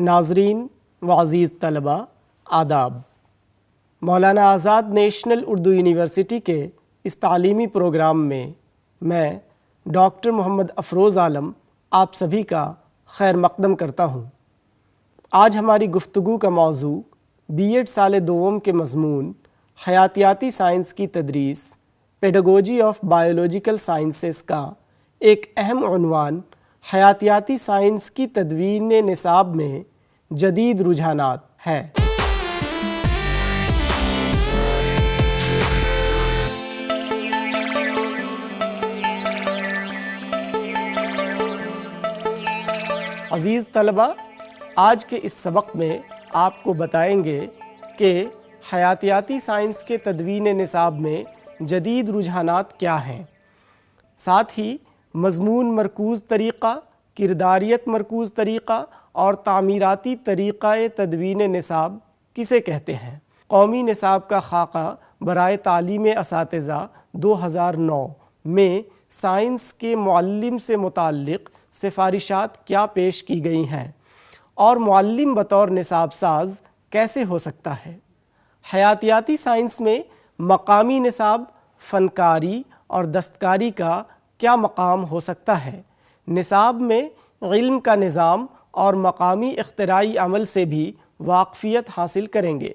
ناظرین و عزیز طلباء، آداب۔ مولانا آزاد نیشنل اردو یونیورسٹی کے اس تعلیمی پروگرام میں ڈاکٹر محمد افروز عالم آپ سبھی کا خیر مقدم کرتا ہوں۔ آج ہماری گفتگو کا موضوع B.Ed سال دوم کے مضمون حیاتیاتی سائنس کی تدریس، پیڈاگوجی آف بایولوجیکل سائنسز کا ایک اہم عنوان حیاتیاتی سائنس کی تدوین نصاب میں جدید رجحانات ہے۔ عزیز طلباء، آج کے اس سبق میں آپ کو بتائیں گے کہ حیاتیاتی سائنس کے تدوین نصاب میں جدید رجحانات کیا ہیں، ساتھ ہی مضمون مرکوز طریقہ، کرداریت مرکوز طریقہ اور تعمیراتی طریقہ تدوین نصاب کسے کہتے ہیں۔ قومی نصاب کا خاکہ برائے تعلیم اساتذہ 2009 میں سائنس کے معلم سے متعلق سفارشات کیا پیش کی گئی ہیں اور معلم بطور نصاب ساز کیسے ہو سکتا ہے۔ حیاتیاتی سائنس میں مقامی نصاب، فنکاری اور دستکاری کا کیا مقام ہو سکتا ہے۔ نصاب میں علم کا نظام اور مقامی اختراعی عمل سے بھی واقفیت حاصل کریں گے۔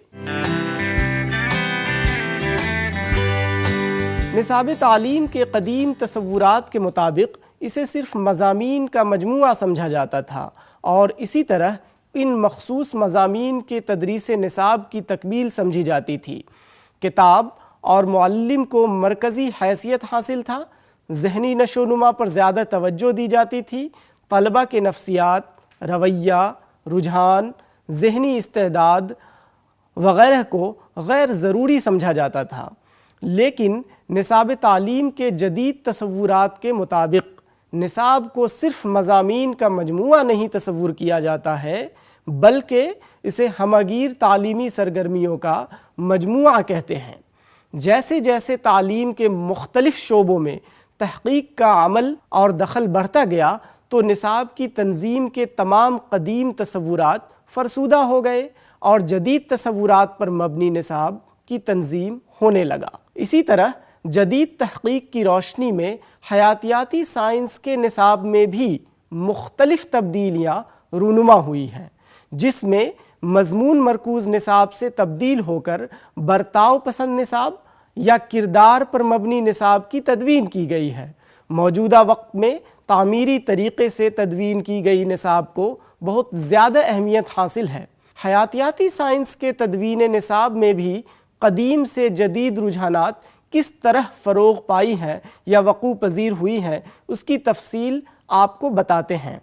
نصاب تعلیم کے قدیم تصورات کے مطابق اسے صرف مضامین کا مجموعہ سمجھا جاتا تھا اور اسی طرح ان مخصوص مضامین کے تدریس نصاب کی تکمیل سمجھی جاتی تھی۔ کتاب اور معلم کو مرکزی حیثیت حاصل تھا، ذہنی نشو و نما پر زیادہ توجہ دی جاتی تھی، طلبہ کے نفسیات، رویہ، رجحان، ذہنی استعداد وغیرہ کو غیر ضروری سمجھا جاتا تھا۔ لیکن نصاب تعلیم کے جدید تصورات کے مطابق نصاب کو صرف مضامین کا مجموعہ نہیں تصور کیا جاتا ہے، بلکہ اسے ہمہ گیر تعلیمی سرگرمیوں کا مجموعہ کہتے ہیں۔ جیسے جیسے تعلیم کے مختلف شعبوں میں تحقیق کا عمل اور دخل بڑھتا گیا تو نصاب کی تنظیم کے تمام قدیم تصورات فرسودہ ہو گئے اور جدید تصورات پر مبنی نصاب کی تنظیم ہونے لگا۔ اسی طرح جدید تحقیق کی روشنی میں حیاتیاتی سائنس کے نصاب میں بھی مختلف تبدیلیاں رونما ہوئی ہیں، جس میں مضمون مرکوز نصاب سے تبدیل ہو کر برتاؤ پسند نصاب یا کردار پر مبنی نصاب کی تدوین کی گئی ہے۔ موجودہ وقت میں تعمیری طریقے سے تدوین کی گئی نصاب کو بہت زیادہ اہمیت حاصل ہے۔ حیاتیاتی سائنس کے تدوین نصاب میں بھی قدیم سے جدید رجحانات کس طرح فروغ پائی ہیں یا وقوع پذیر ہوئی ہیں، اس کی تفصیل آپ کو بتاتے ہیں۔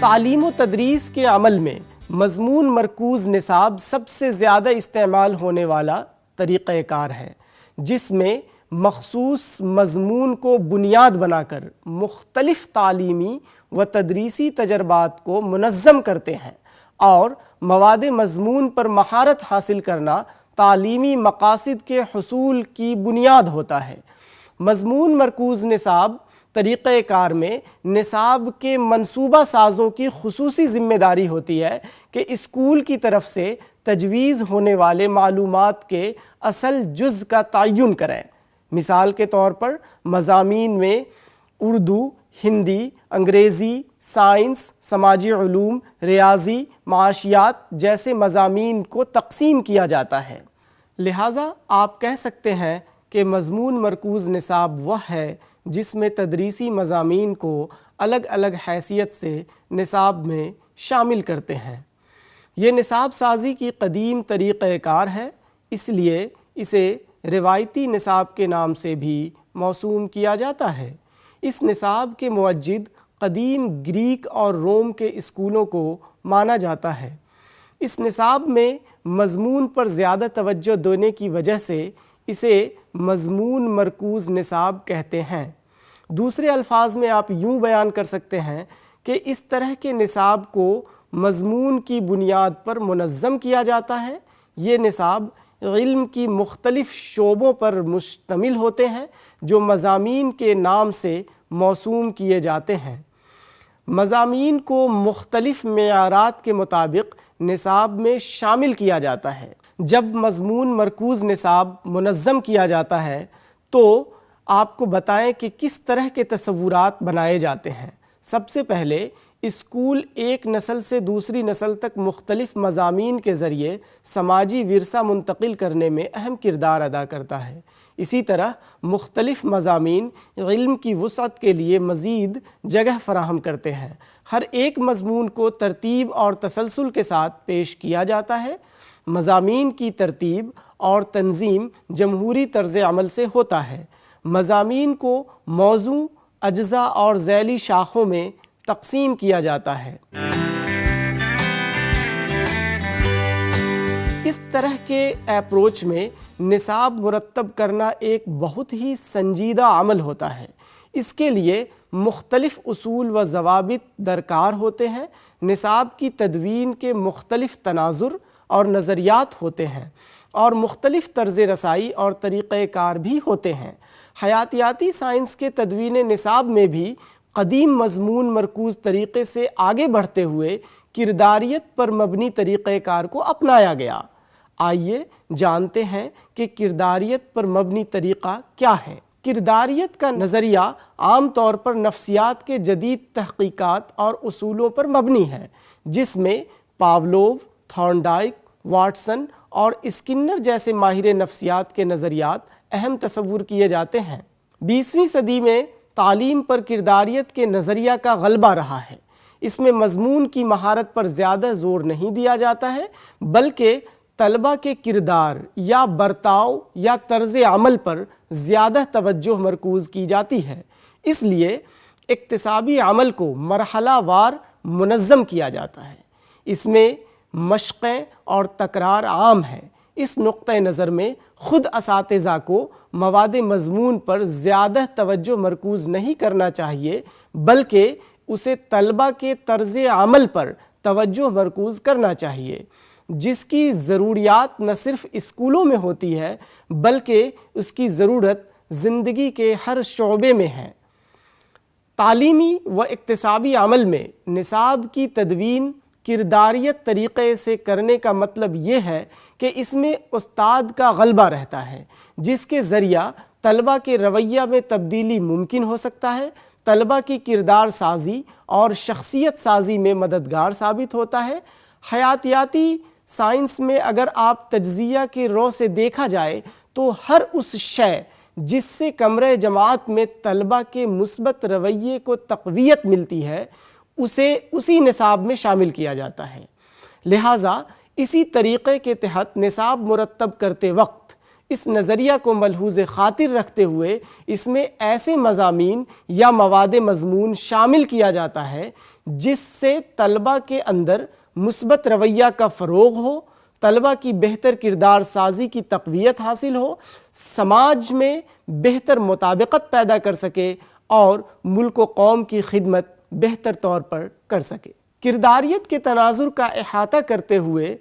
تعلیم و تدریس کے عمل میں مضمون مرکوز نصاب سب سے زیادہ استعمال ہونے والا طریقہ کار ہے، جس میں مخصوص مضمون کو بنیاد بنا کر مختلف تعلیمی و تدریسی تجربات کو منظم کرتے ہیں اور مواد مضمون پر مہارت حاصل کرنا تعلیمی مقاصد کے حصول کی بنیاد ہوتا ہے۔ مضمون مرکوز نصاب طریقہ کار میں نصاب کے منصوبہ سازوں کی خصوصی ذمہ داری ہوتی ہے کہ اسکول کی طرف سے تجویز ہونے والے معلومات کے اصل جز کا تعین کریں۔ مثال کے طور پر مضامین میں اردو، ہندی، انگریزی، سائنس، سماجی علوم، ریاضی، معاشیات جیسے مضامین کو تقسیم کیا جاتا ہے۔ لہٰذا آپ کہہ سکتے ہیں کہ مضمون مرکوز نصاب وہ ہے جس میں تدریسی مضامین کو الگ الگ حیثیت سے نصاب میں شامل کرتے ہیں۔ یہ نصاب سازی کی قدیم طریقہ کار ہے، اس لیے اسے روایتی نصاب کے نام سے بھی موسوم کیا جاتا ہے۔ اس نصاب کے موجد قدیم گریک اور روم کے اسکولوں کو مانا جاتا ہے۔ اس نصاب میں مضمون پر زیادہ توجہ دینے کی وجہ سے اسے مضمون مرکوز نصاب کہتے ہیں۔ دوسرے الفاظ میں آپ یوں بیان کر سکتے ہیں کہ اس طرح کے نصاب کو مضمون کی بنیاد پر منظم کیا جاتا ہے۔ یہ نصاب علم کی مختلف شعبوں پر مشتمل ہوتے ہیں جو مضامین کے نام سے موسوم کیے جاتے ہیں۔ مضامین کو مختلف معیارات کے مطابق نصاب میں شامل کیا جاتا ہے۔ جب مضمون مرکوز نصاب منظم کیا جاتا ہے تو آپ کو بتائیں کہ کس طرح کے تصورات بنائے جاتے ہیں۔ سب سے پہلے اسکول ایک نسل سے دوسری نسل تک مختلف مضامین کے ذریعے سماجی ورثہ منتقل کرنے میں اہم کردار ادا کرتا ہے۔ اسی طرح مختلف مضامین علم کی وسعت کے لیے مزید جگہ فراہم کرتے ہیں۔ ہر ایک مضمون کو ترتیب اور تسلسل کے ساتھ پیش کیا جاتا ہے۔ مضامین کی ترتیب اور تنظیم جمہوری طرز عمل سے ہوتا ہے۔ مضامین کو موضوع، اجزاء اور ذیلی شاخوں میں تقسیم کیا جاتا ہے۔ اس طرح کے اپروچ میں نصاب مرتب کرنا ایک بہت ہی سنجیدہ عمل ہوتا ہے۔ اس کے لیے مختلف اصول و ضوابط درکار ہوتے ہیں۔ نصاب کی تدوین کے مختلف تناظر اور نظریات ہوتے ہیں اور مختلف طرز رسائی اور طریقہ کار بھی ہوتے ہیں۔ حیاتیاتی سائنس کے تدوین نصاب میں بھی قدیم مضمون مرکوز طریقے سے آگے بڑھتے ہوئے کرداریت پر مبنی طریقہ کار کو اپنایا گیا۔ آئیے جانتے ہیں کہ کرداریت پر مبنی طریقہ کیا ہے۔ کرداریت کا نظریہ عام طور پر نفسیات کے جدید تحقیقات اور اصولوں پر مبنی ہے، جس میں پاولوو، تھارنڈائک، واٹسن اور اسکنر جیسے ماہر نفسیات کے نظریات اہم تصور کیے جاتے ہیں۔ 20ویں صدی میں تعلیم پر کرداریت کے نظریہ کا غلبہ رہا ہے۔ اس میں مضمون کی مہارت پر زیادہ زور نہیں دیا جاتا ہے، بلکہ طلبہ کے کردار یا برتاؤ یا طرز عمل پر زیادہ توجہ مرکوز کی جاتی ہے۔ اس لیے اکتسابی عمل کو مرحلہ وار منظم کیا جاتا ہے۔ اس میں مشقیں اور تکرار عام ہے۔ اس نقطہ نظر میں خود اساتذہ کو مواد مضمون پر زیادہ توجہ مرکوز نہیں کرنا چاہیے، بلکہ اسے طلبہ کے طرز عمل پر توجہ مرکوز کرنا چاہیے، جس کی ضروریات نہ صرف اسکولوں میں ہوتی ہے بلکہ اس کی ضرورت زندگی کے ہر شعبے میں ہے۔ تعلیمی و اکتسابی عمل میں نصاب کی تدوین کرداریت طریقے سے کرنے کا مطلب یہ ہے کہ اس میں استاد کا غلبہ رہتا ہے، جس کے ذریعہ طلبہ کے رویہ میں تبدیلی ممکن ہو سکتا ہے، طلبہ کی کردار سازی اور شخصیت سازی میں مددگار ثابت ہوتا ہے۔ حیاتیاتی سائنس میں اگر آپ تجزیہ کے رو سے دیکھا جائے تو ہر اس شے جس سے کمرہ جماعت میں طلبہ کے مثبت رویے کو تقویت ملتی ہے اسے اسی نصاب میں شامل کیا جاتا ہے۔ لہٰذا اسی طریقے کے تحت نصاب مرتب کرتے وقت اس نظریہ کو ملحوظ خاطر رکھتے ہوئے اس میں ایسے مضامین یا مواد مضمون شامل کیا جاتا ہے جس سے طلبہ کے اندر مثبت رویہ کا فروغ ہو، طلبہ کی بہتر کردار سازی کی تقویت حاصل ہو، سماج میں بہتر مطابقت پیدا کر سکے اور ملک و قوم کی خدمت بہتر طور پر کر سکے۔ کرداریت کے تناظر کا احاطہ کرتے ہوئے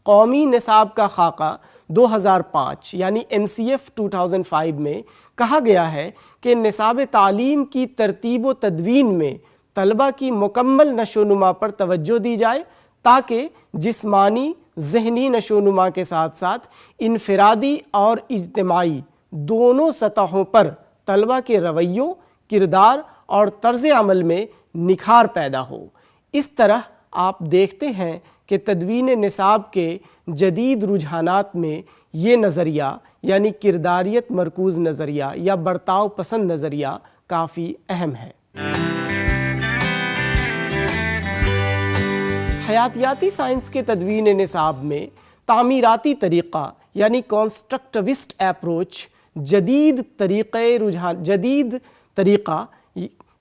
قومی نصاب کا خاکہ 2005 یعنی NCF 2005 میں کہا گیا ہے کہ نصاب تعلیم کی ترتیب و تدوین میں طلبہ کی مکمل نشوونما پر توجہ دی جائے تاکہ جسمانی ذہنی نشوونما کے ساتھ ساتھ انفرادی اور اجتماعی دونوں سطحوں پر طلبہ کے رویوں، کردار اور طرز عمل میں نکھار پیدا ہو۔ اس طرح آپ دیکھتے ہیں کہ تدوین نصاب کے جدید رجحانات میں یہ نظریہ یعنی کرداریت مرکوز نظریہ یا برتاؤ پسند نظریہ کافی اہم ہے۔ حیاتیاتی سائنس کے تدوین نصاب میں تعمیراتی طریقہ یعنی کنسٹرکٹیوسٹ اپروچ جدید طریقہ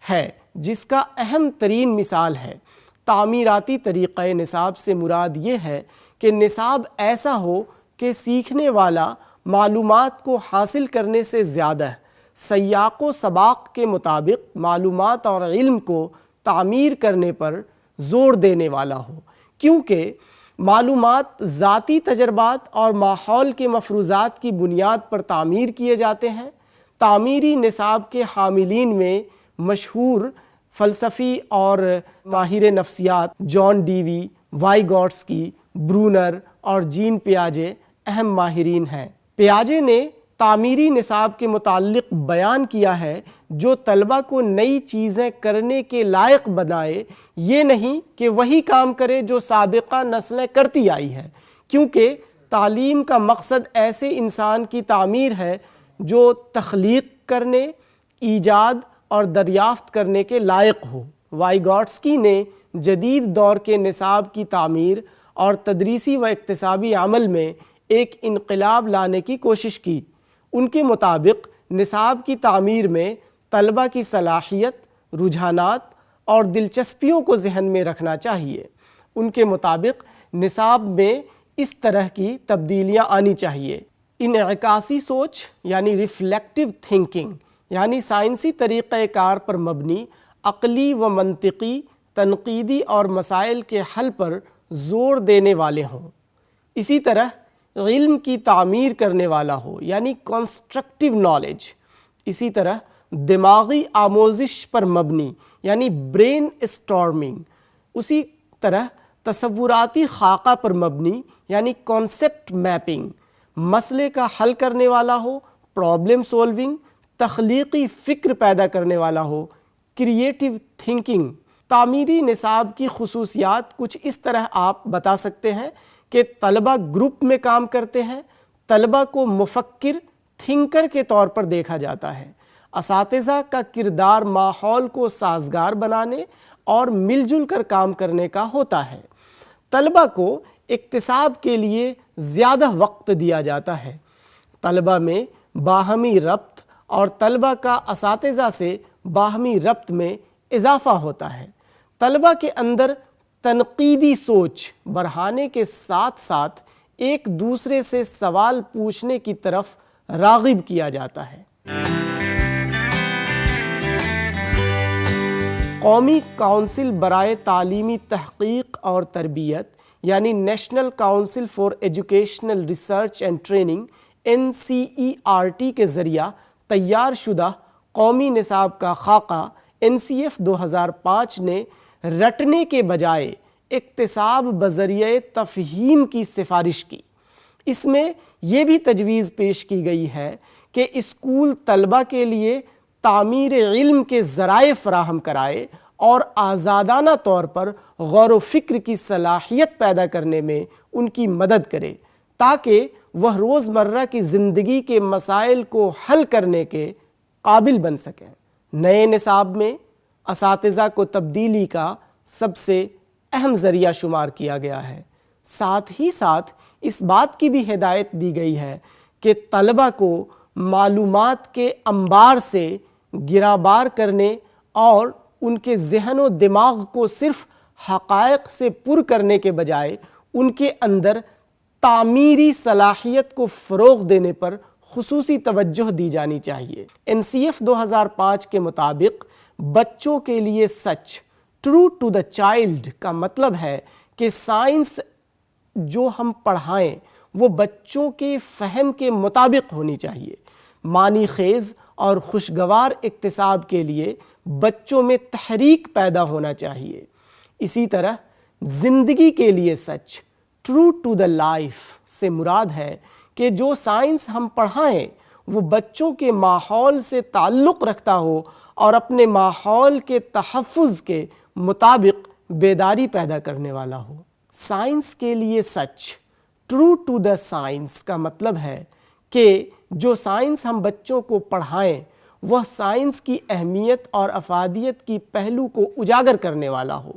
ہے جس کا اہم ترین مثال ہے۔ تعمیراتی طریقہ نصاب سے مراد یہ ہے کہ نصاب ایسا ہو کہ سیکھنے والا معلومات کو حاصل کرنے سے زیادہ سیاق و سباق کے مطابق معلومات اور علم کو تعمیر کرنے پر زور دینے والا ہو، کیونکہ معلومات ذاتی تجربات اور ماحول کے مفروضات کی بنیاد پر تعمیر کیے جاتے ہیں۔ تعمیری نصاب کے حاملین میں مشہور فلسفی اور ماہر نفسیات جان ڈیوی، وائیگوٹسکی، برونر اور جین پیاجے اہم ماہرین ہیں۔ پیاجے نے تعمیری نصاب کے متعلق بیان کیا ہے جو طلبہ کو نئی چیزیں کرنے کے لائق بنائے، یہ نہیں کہ وہی کام کرے جو سابقہ نسلیں کرتی آئی ہے، کیونکہ تعلیم کا مقصد ایسے انسان کی تعمیر ہے جو تخلیق کرنے، ایجاد اور دریافت کرنے کے لائق ہو۔ وائیگوٹسکی نے جدید دور کے نصاب کی تعمیر اور تدریسی و اکتسابی عمل میں ایک انقلاب لانے کی کوشش کی۔ ان کے مطابق نصاب کی تعمیر میں طلبہ کی صلاحیت، رجحانات اور دلچسپیوں کو ذہن میں رکھنا چاہیے۔ ان کے مطابق نصاب میں اس طرح کی تبدیلیاں آنی چاہیے: انعکاسی سوچ یعنی ریفلیکٹیو تھنکنگ، یعنی سائنسی طریقہ کار پر مبنی، عقلی و منطقی، تنقیدی اور مسائل کے حل پر زور دینے والے ہوں۔ اسی طرح علم کی تعمیر کرنے والا ہو، یعنی کنسٹرکٹیو نالج۔ اسی طرح دماغی آموزش پر مبنی، یعنی برین اسٹارمنگ۔ اسی طرح تصوراتی خاکہ پر مبنی، یعنی کانسیپٹ میپنگ۔ مسئلے کا حل کرنے والا ہو، پرابلم سولونگ۔ تخلیقی فکر پیدا کرنے والا ہو، کریٹیو تھنکنگ۔ تعمیری نصاب کی خصوصیات کچھ اس طرح آپ بتا سکتے ہیں کہ طلبہ گروپ میں کام کرتے ہیں، طلبہ کو مفکر، تھنکر کے طور پر دیکھا جاتا ہے، اساتذہ کا کردار ماحول کو سازگار بنانے اور مل جل کر کام کرنے کا ہوتا ہے، طلبہ کو اکتساب کے لیے زیادہ وقت دیا جاتا ہے، طلبہ میں باہمی ربط اور طلبہ کا اساتذہ سے باہمی ربط میں اضافہ ہوتا ہے، طلبہ کے اندر تنقیدی سوچ بڑھانے کے ساتھ ساتھ ایک دوسرے سے سوال پوچھنے کی طرف راغب کیا جاتا ہے۔ قومی کونسل برائے تعلیمی تحقیق اور تربیت یعنی national council for educational research and training NCERT کے ذریعہ تیار شدہ قومی نصاب کا خاکہ NCF 2005 نے رٹنے کے بجائے اکتساب بذریعہ تفہیم کی سفارش کی۔ اس میں یہ بھی تجویز پیش کی گئی ہے کہ اسکول طلبہ کے لیے تعمیر علم کے ذرائع فراہم کرائے اور آزادانہ طور پر غور و فکر کی صلاحیت پیدا کرنے میں ان کی مدد کرے تاکہ وہ روزمرہ کی زندگی کے مسائل کو حل کرنے کے قابل بن سکیں۔ نئے نصاب میں اساتذہ کو تبدیلی کا سب سے اہم ذریعہ شمار کیا گیا ہے، ساتھ ہی ساتھ اس بات کی بھی ہدایت دی گئی ہے کہ طلبہ کو معلومات کے انبار سے گرابار کرنے اور ان کے ذہن و دماغ کو صرف حقائق سے پر کرنے کے بجائے ان کے اندر تعمیری صلاحیت کو فروغ دینے پر خصوصی توجہ دی جانی چاہیے۔ NCF 2005 کے مطابق بچوں کے لیے سچ، ٹرو ٹو دا چائلڈ کا مطلب ہے کہ سائنس جو ہم پڑھائیں وہ بچوں کے فہم کے مطابق ہونی چاہیے۔ معنی خیز اور خوشگوار اکتساب کے لیے بچوں میں تحریک پیدا ہونا چاہیے۔ اسی طرح زندگی کے لیے سچ، ٹرو ٹو دا لائف سے مراد ہے کہ جو سائنس ہم پڑھائیں وہ بچوں کے ماحول سے تعلق رکھتا ہو اور اپنے ماحول کے تحفظ کے مطابق بیداری پیدا کرنے والا ہو۔ سائنس کے لیے سچ، ٹرو ٹو دا سائنس کا مطلب ہے کہ جو سائنس ہم بچوں کو پڑھائیں وہ سائنس کی اہمیت اور افادیت کی پہلو کو اجاگر کرنے والا ہو،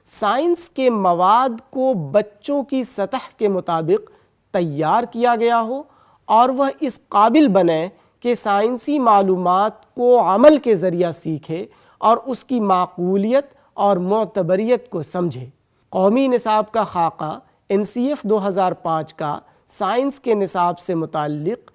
سائنس کے مواد کو بچوں کی سطح کے مطابق تیار کیا گیا ہو اور وہ اس قابل بنے کہ سائنسی معلومات کو عمل کے ذریعہ سیکھے اور اس کی معقولیت اور معتبریت کو سمجھے۔ قومی نصاب کا خاکہ NCF 2005 کا سائنس کے نصاب سے متعلق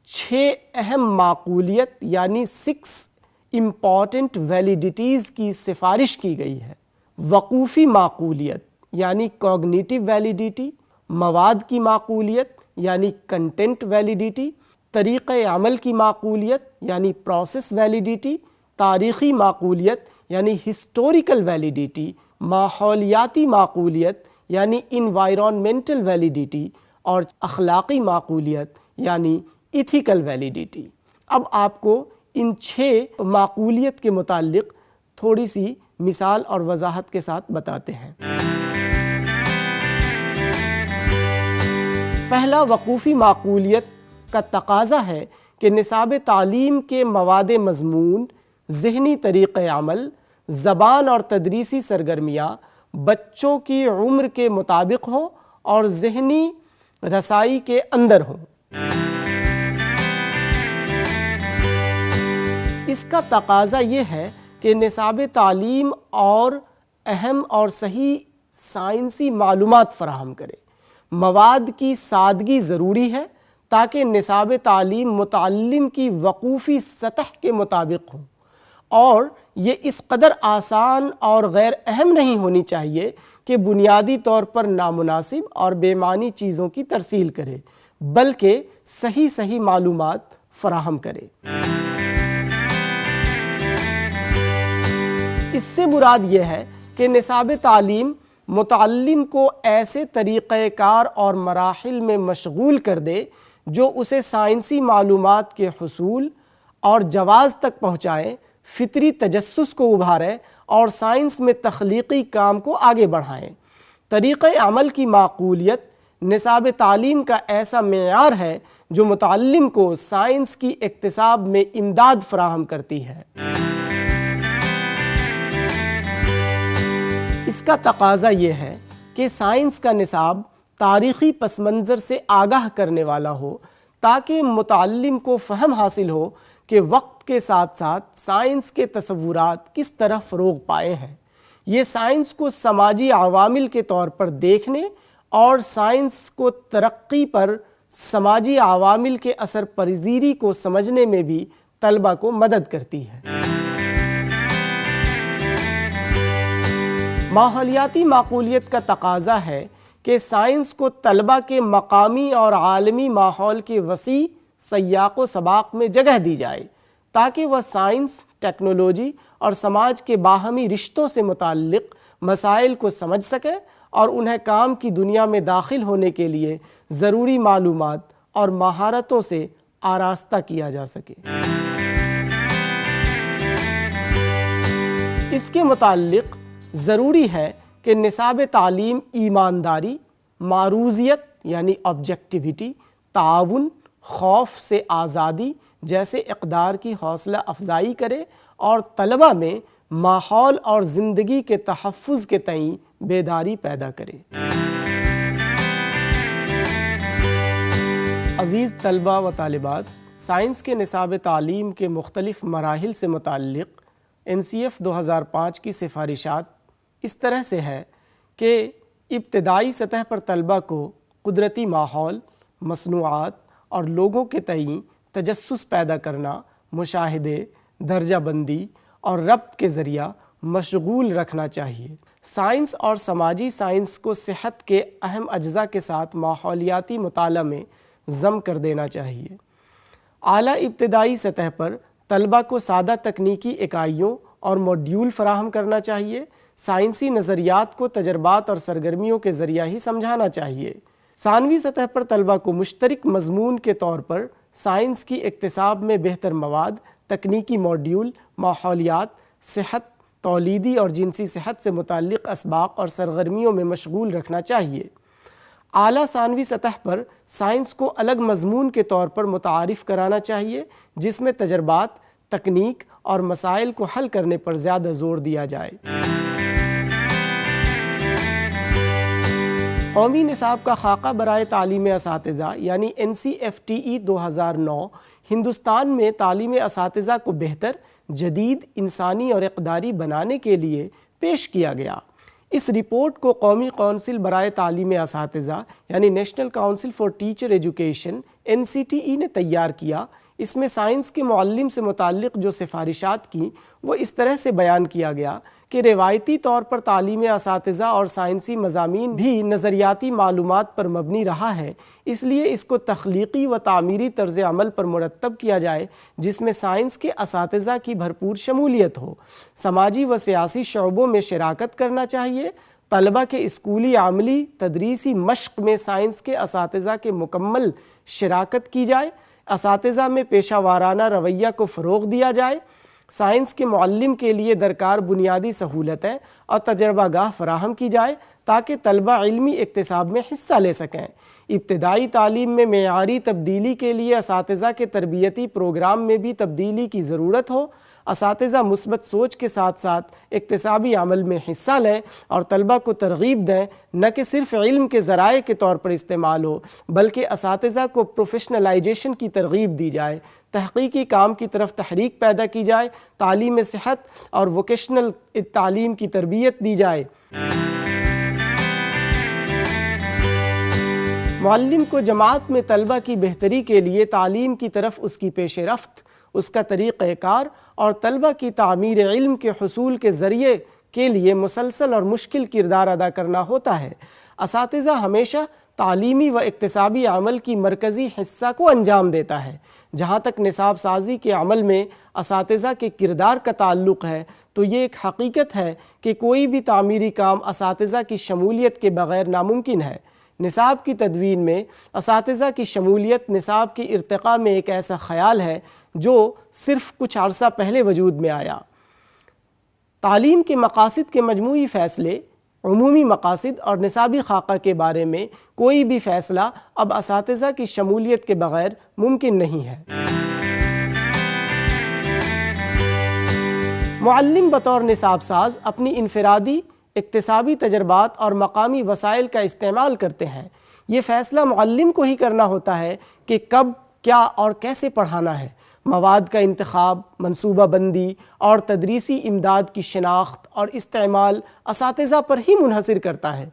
6 اہم معقولیت یعنی 6 امپورٹنٹ ویلیڈیٹیز کی سفارش کی گئی ہے۔ وقوفی معقولیت یعنی کوگنیٹیو ویلیڈیٹی، مواد کی معقولیت یعنی کنٹینٹ ویلیڈیٹی، طریقہ عمل کی معقولیت یعنی پروسیس ویلیڈیٹی، تاریخی معقولیت یعنی ہسٹوریکل ویلیڈیٹی، ماحولیاتی معقولیت یعنی انوائرونمنٹل ویلیڈیٹی، اور اخلاقی معقولیت یعنی ایتھیکل ویلیڈیٹی۔ اب آپ کو ان 6 معقولیت کے متعلق تھوڑی سی مثال اور وضاحت کے ساتھ بتاتے ہیں۔ پہلا، وقوفی معقولیت کا تقاضا ہے کہ نصاب تعلیم کے مواد مضمون، ذہنی طریقہ عمل، زبان اور تدریسی سرگرمیاں بچوں کی عمر کے مطابق ہوں اور ذہنی رسائی کے اندر ہوں۔ اس کا تقاضا یہ ہے کہ نصاب تعلیم اور اہم اور صحیح سائنسی معلومات فراہم کرے۔ مواد کی سادگی ضروری ہے تاکہ نصاب تعلیم متعلم کی وقوفی سطح کے مطابق ہوں، اور یہ اس قدر آسان اور غیر اہم نہیں ہونی چاہیے کہ بنیادی طور پر نامناسب اور بے معنی چیزوں کی ترسیل کرے، بلکہ صحیح معلومات فراہم کرے۔ اس سے مراد یہ ہے کہ نصاب تعلیم متعلم کو ایسے طریقہ کار اور مراحل میں مشغول کر دے جو اسے سائنسی معلومات کے حصول اور جواز تک پہنچائیں، فطری تجسس کو ابھارے اور سائنس میں تخلیقی کام کو آگے بڑھائیں۔ طریقہ عمل کی معقولیت نصاب تعلیم کا ایسا معیار ہے جو متعلم کو سائنس کی اکتساب میں امداد فراہم کرتی ہے۔ اس کا تقاضا یہ ہے کہ سائنس کا نصاب تاریخی پس منظر سے آگاہ کرنے والا ہو تاکہ متعلم کو فہم حاصل ہو کہ وقت کے ساتھ ساتھ سائنس کے تصورات کس طرح فروغ پائے ہیں۔ یہ سائنس کو سماجی عوامل کے طور پر دیکھنے اور سائنس کو ترقی پر سماجی عوامل کے اثر پذیری کو سمجھنے میں بھی طلبہ کو مدد کرتی ہے۔ ماحولیاتی معقولیت کا تقاضا ہے کہ سائنس کو طلبہ کے مقامی اور عالمی ماحول کے وسیع سیاق و سباق میں جگہ دی جائے تاکہ وہ سائنس، ٹیکنالوجی اور سماج کے باہمی رشتوں سے متعلق مسائل کو سمجھ سکے اور انہیں کام کی دنیا میں داخل ہونے کے لیے ضروری معلومات اور مہارتوں سے آراستہ کیا جا سکے۔ اس کے متعلق ضروری ہے کہ نصاب تعلیم ایمانداری، معروضیت یعنی آبجیکٹیویٹی، تعاون، خوف سے آزادی جیسے اقدار کی حوصلہ افزائی کرے اور طلبہ میں ماحول اور زندگی کے تحفظ کے تئیں بیداری پیدا کرے۔ عزیز طلبہ و طالبات، سائنس کے نصاب تعلیم کے مختلف مراحل سے متعلق NCF 2005 کی سفارشات اس طرح سے ہے کہ ابتدائی سطح پر طلبہ کو قدرتی ماحول، مصنوعات اور لوگوں کے تئیں تجسس پیدا کرنا، مشاہدے، درجہ بندی اور ربط کے ذریعہ مشغول رکھنا چاہیے۔ سائنس اور سماجی سائنس کو صحت کے اہم اجزاء کے ساتھ ماحولیاتی مطالعہ میں ضم کر دینا چاہیے۔ اعلیٰ ابتدائی سطح پر طلبہ کو سادہ تکنیکی اکائیوں اور موڈیول فراہم کرنا چاہیے۔ سائنسی نظریات کو تجربات اور سرگرمیوں کے ذریعہ ہی سمجھانا چاہیے۔ ثانوی سطح پر طلبہ کو مشترک مضمون کے طور پر سائنس کی اکتساب میں بہتر مواد، تکنیکی موڈیول، ماحولیات، صحت، تولیدی اور جنسی صحت سے متعلق اسباق اور سرگرمیوں میں مشغول رکھنا چاہیے۔ اعلیٰ ثانوی سطح پر سائنس کو الگ مضمون کے طور پر متعارف کرانا چاہیے جس میں تجربات، تکنیک اور مسائل کو حل کرنے پر زیادہ زور دیا جائے۔ قومی نصاب کا خاکہ برائے تعلیم اساتذہ یعنی NCFTE 2009 ہندوستان میں تعلیم اساتذہ کو بہتر، جدید، انسانی اور اقداری بنانے کے لیے پیش کیا گیا۔ اس رپورٹ کو قومی کونسل برائے تعلیم اساتذہ یعنی national council for teacher education NCTE نے تیار کیا۔ اس میں سائنس کے معلم سے متعلق جو سفارشات کی وہ اس طرح سے بیان کیا گیا کہ روایتی طور پر تعلیم اساتذہ اور سائنسی مضامین بھی نظریاتی معلومات پر مبنی رہا ہے، اس لیے اس کو تخلیقی و تعمیری طرز عمل پر مرتب کیا جائے جس میں سائنس کے اساتذہ کی بھرپور شمولیت ہو۔ سماجی و سیاسی شعبوں میں شراکت کرنا چاہیے۔ طلبہ کے اسکولی عملی تدریسی مشق میں سائنس کے اساتذہ کے مکمل شراکت کی جائے۔ اساتذہ میں پیشہ وارانہ رویہ کو فروغ دیا جائے۔ سائنس کے معلم کے لیے درکار بنیادی سہولتیں اور تجربہ گاہ فراہم کی جائے تاکہ طلبہ علمی اکتساب میں حصہ لے سکیں۔ ابتدائی تعلیم میں معیاری تبدیلی کے لیے اساتذہ کے تربیتی پروگرام میں بھی تبدیلی کی ضرورت ہو۔ اساتذہ مثبت سوچ کے ساتھ ساتھ اکتسابی عمل میں حصہ لیں اور طلبہ کو ترغیب دیں، نہ کہ صرف علم کے ذرائع کے طور پر استعمال ہو بلکہ اساتذہ کو پروفیشنلائزیشن کی ترغیب دی جائے، تحقیقی کام کی طرف تحریک پیدا کی جائے، تعلیم صحت اور ووکیشنل تعلیم کی تربیت دی جائے۔ معلم کو جماعت میں طلبہ کی بہتری کے لیے تعلیم کی طرف اس کی پیش رفت، اس کا طریقہ کار اور طلبہ کی تعمیر علم کے حصول کے ذریعے کے لیے مسلسل اور مشکل کردار ادا کرنا ہوتا ہے۔ اساتذہ ہمیشہ تعلیمی و اکتسابی عمل کی مرکزی حصہ کو انجام دیتا ہے۔ جہاں تک نصاب سازی کے عمل میں اساتذہ کے کردار کا تعلق ہے تو یہ ایک حقیقت ہے کہ کوئی بھی تعمیری کام اساتذہ کی شمولیت کے بغیر ناممکن ہے۔ نصاب کی تدوین میں اساتذہ کی شمولیت نصاب کی ارتقاء میں ایک ایسا خیال ہے جو صرف کچھ عرصہ پہلے وجود میں آیا۔ تعلیم کے مقاصد کے مجموعی فیصلے، عمومی مقاصد اور نصابی خاکہ کے بارے میں کوئی بھی فیصلہ اب اساتذہ کی شمولیت کے بغیر ممکن نہیں ہے۔ معلم بطور نصاب ساز اپنی انفرادی اکتسابی تجربات اور مقامی وسائل کا استعمال کرتے ہیں۔ یہ فیصلہ معلم کو ہی کرنا ہوتا ہے کہ کب، کیا اور کیسے پڑھانا ہے۔ مواد کا انتخاب، منصوبہ بندی اور تدریسی امداد کی شناخت اور استعمال اساتذہ پر ہی منحصر کرتا ہے۔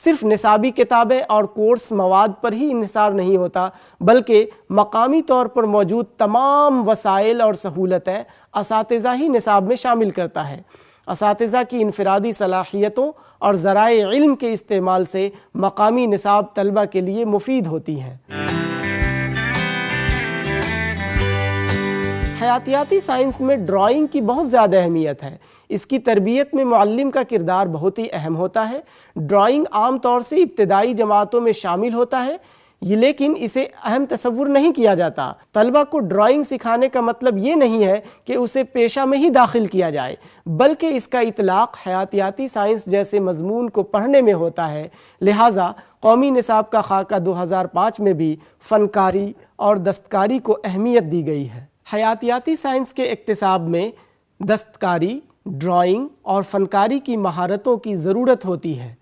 صرف نصابی کتابیں اور کورس مواد پر ہی انحصار نہیں ہوتا بلکہ مقامی طور پر موجود تمام وسائل اور سہولتیں اساتذہ ہی نصاب میں شامل کرتا ہے۔ اساتذہ کی انفرادی صلاحیتوں اور ذرائع علم کے استعمال سے مقامی نصاب طلبہ کے لیے مفید ہوتی ہیں۔ حیاتیاتی سائنس میں ڈرائنگ کی بہت زیادہ اہمیت ہے۔ اس کی تربیت میں معلم کا کردار بہت ہی اہم ہوتا ہے۔ ڈرائنگ عام طور سے ابتدائی جماعتوں میں شامل ہوتا ہے، لیکن اسے اہم تصور نہیں کیا جاتا۔ طلبہ کو ڈرائنگ سکھانے کا مطلب یہ نہیں ہے کہ اسے پیشہ میں ہی داخل کیا جائے، بلکہ اس کا اطلاق حیاتیاتی سائنس جیسے مضمون کو پڑھنے میں ہوتا ہے۔ لہٰذا قومی نصاب کا خاکہ 2005 میں بھی فنکاری اور دستکاری کو اہمیت دی گئی ہے۔ حیاتیاتی سائنس کے اکتساب میں دستکاری، ڈرائنگ اور فنکاری کی مہارتوں کی ضرورت ہوتی ہے۔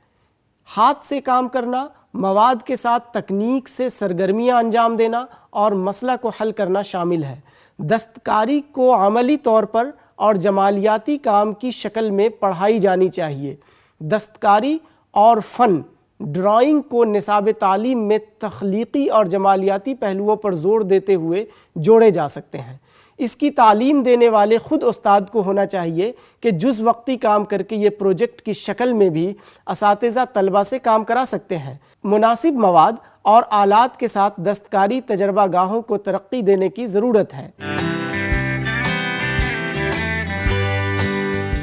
ہاتھ سے کام کرنا، مواد کے ساتھ تکنیک سے سرگرمیاں انجام دینا اور مسئلہ کو حل کرنا شامل ہے۔ دستکاری کو عملی طور پر اور جمالیاتی کام کی شکل میں پڑھائی جانی چاہیے۔ دستکاری اور فن، ڈرائنگ کو نصاب تعلیم میں تخلیقی اور جمالیاتی پہلوؤں پر زور دیتے ہوئے جوڑے جا سکتے ہیں۔ اس کی تعلیم دینے والے خود استاد کو ہونا چاہیے کہ جز وقتی کام کر کے یہ پروجیکٹ کی شکل میں بھی اساتذہ طلبہ سے کام کرا سکتے ہیں۔ مناسب مواد اور آلات کے ساتھ دستکاری تجربہ گاہوں کو ترقی دینے کی ضرورت ہے۔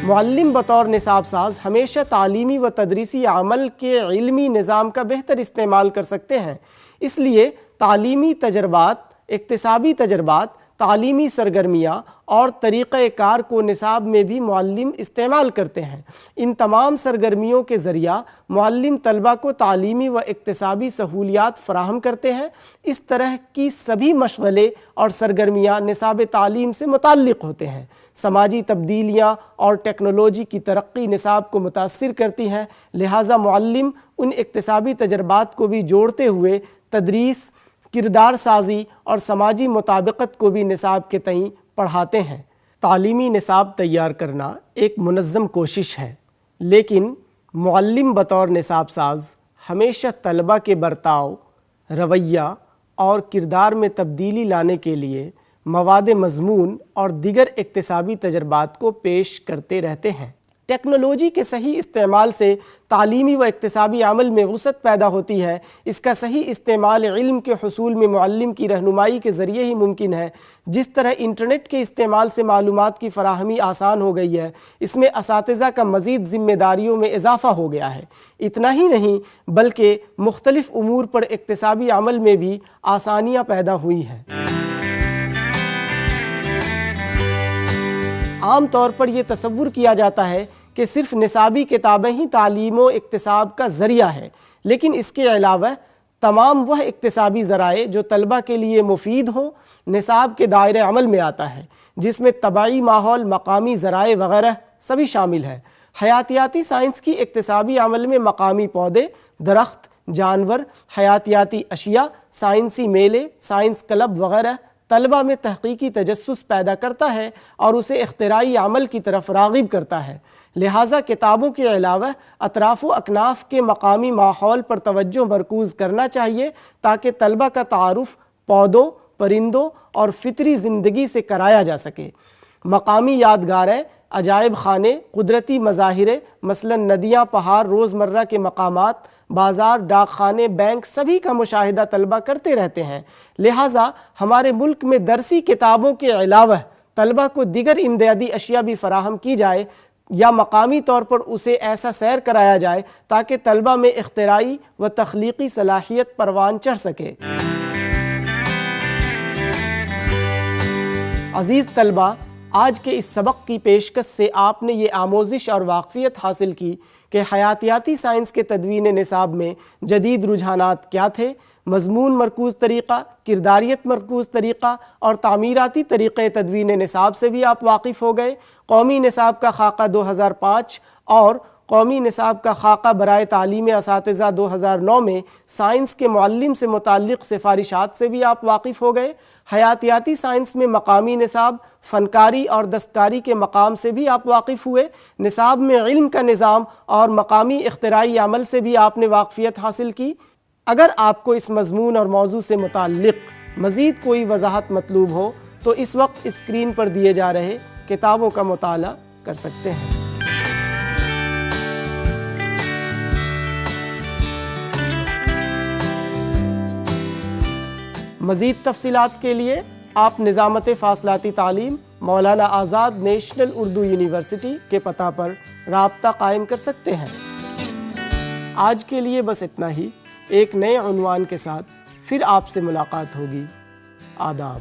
معلم بطور نصاب ساز ہمیشہ تعلیمی و تدریسی عمل کے علمی نظام کا بہتر استعمال کر سکتے ہیں۔ اس لیے تعلیمی تجربات، اکتسابی تجربات، تعلیمی سرگرمیاں اور طریقہ کار کو نصاب میں بھی معلم استعمال کرتے ہیں۔ ان تمام سرگرمیوں کے ذریعہ معلم طلبہ کو تعلیمی و اکتسابی سہولیات فراہم کرتے ہیں۔ اس طرح کی سبھی مشغلے اور سرگرمیاں نصاب تعلیم سے متعلق ہوتے ہیں۔ سماجی تبدیلیاں اور ٹیکنالوجی کی ترقی نصاب کو متاثر کرتی ہیں، لہٰذا معلم ان اکتسابی تجربات کو بھی جوڑتے ہوئے تدریس، کردار سازی اور سماجی مطابقت کو بھی نصاب کے تئیں پڑھاتے ہیں۔ تعلیمی نصاب تیار کرنا ایک منظم کوشش ہے، لیکن معلم بطور نصاب ساز ہمیشہ طلبہ کے برتاؤ، رویہ اور کردار میں تبدیلی لانے کے لیے مواد مضمون اور دیگر اکتسابی تجربات کو پیش کرتے رہتے ہیں۔ ٹیکنالوجی کے صحیح استعمال سے تعلیمی و اکتسابی عمل میں وسعت پیدا ہوتی ہے۔ اس کا صحیح استعمال علم کے حصول میں معلم کی رہنمائی کے ذریعے ہی ممکن ہے۔ جس طرح انٹرنیٹ کے استعمال سے معلومات کی فراہمی آسان ہو گئی ہے، اس میں اساتذہ کا مزید ذمہ داریوں میں اضافہ ہو گیا ہے۔ اتنا ہی نہیں بلکہ مختلف امور پر اکتسابی عمل میں بھی آسانیاں پیدا ہوئی ہیں۔ عام طور پر یہ تصور کیا جاتا ہے کہ صرف نصابی کتابیں ہی تعلیم و اکتساب کا ذریعہ ہے، لیکن اس کے علاوہ تمام وہ اکتسابی ذرائع جو طلبہ کے لیے مفید ہوں نصاب کے دائرۂ عمل میں آتا ہے، جس میں طبعی ماحول، مقامی ذرائع وغیرہ سبھی شامل ہے۔ حیاتیاتی سائنس کی اکتسابی عمل میں مقامی پودے، درخت، جانور، حیاتیاتی اشیاء، سائنسی میلے، سائنس کلب وغیرہ طلبہ میں تحقیقی تجسس پیدا کرتا ہے اور اسے اختراعی عمل کی طرف راغب کرتا ہے۔ لہٰذا کتابوں کے علاوہ اطراف و اکناف کے مقامی ماحول پر توجہ مرکوز کرنا چاہیے تاکہ طلبہ کا تعارف پودوں، پرندوں اور فطری زندگی سے کرایا جا سکے۔ مقامی یادگاریں، عجائب خانے، قدرتی مظاہرے مثلا ندیاں، پہاڑ، روزمرہ کے مقامات، بازار، ڈاک خانے، بینک سبھی کا مشاہدہ طلبہ کرتے رہتے ہیں۔ لہٰذا ہمارے ملک میں درسی کتابوں کے علاوہ طلبہ کو دیگر امدادی اشیاء بھی فراہم کی جائے یا مقامی طور پر اسے ایسا سیر کرایا جائے تاکہ طلبہ میں اختراعی و تخلیقی صلاحیت پروان چڑھ سکے۔ عزیز طلبہ، آج کے اس سبق کی پیشکش سے آپ نے یہ آموزش اور واقفیت حاصل کی کہ حیاتیاتی سائنس کے تدوین نصاب میں جدید رجحانات کیا تھے۔ مضمون مرکوز طریقہ، کرداریت مرکوز طریقہ اور تعمیراتی طریقے تدوین نصاب سے بھی آپ واقف ہو گئے۔ قومی نصاب کا خاکہ 2005 اور قومی نصاب کا خاکہ برائے تعلیم اساتذہ 2009 میں سائنس کے معلم سے متعلق سفارشات سے بھی آپ واقف ہو گئے۔ حیاتیاتی سائنس میں مقامی نصاب، فنکاری اور دستکاری کے مقام سے بھی آپ واقف ہوئے۔ نصاب میں علم کا نظام اور مقامی اختراعی عمل سے بھی آپ نے واقفیت حاصل کی۔ اگر آپ کو اس مضمون اور موضوع سے متعلق مزید کوئی وضاحت مطلوب ہو تو اس وقت اسکرین پر دیے جا رہے کتابوں کا مطالعہ کر سکتے ہیں۔ مزید تفصیلات کے لیے آپ نظامت فاصلاتی تعلیم مولانا آزاد نیشنل اردو یونیورسٹی کے پتہ پر رابطہ قائم کر سکتے ہیں۔ آج کے لیے بس اتنا ہی۔ ایک نئے عنوان کے ساتھ پھر آپ سے ملاقات ہوگی۔ آداب۔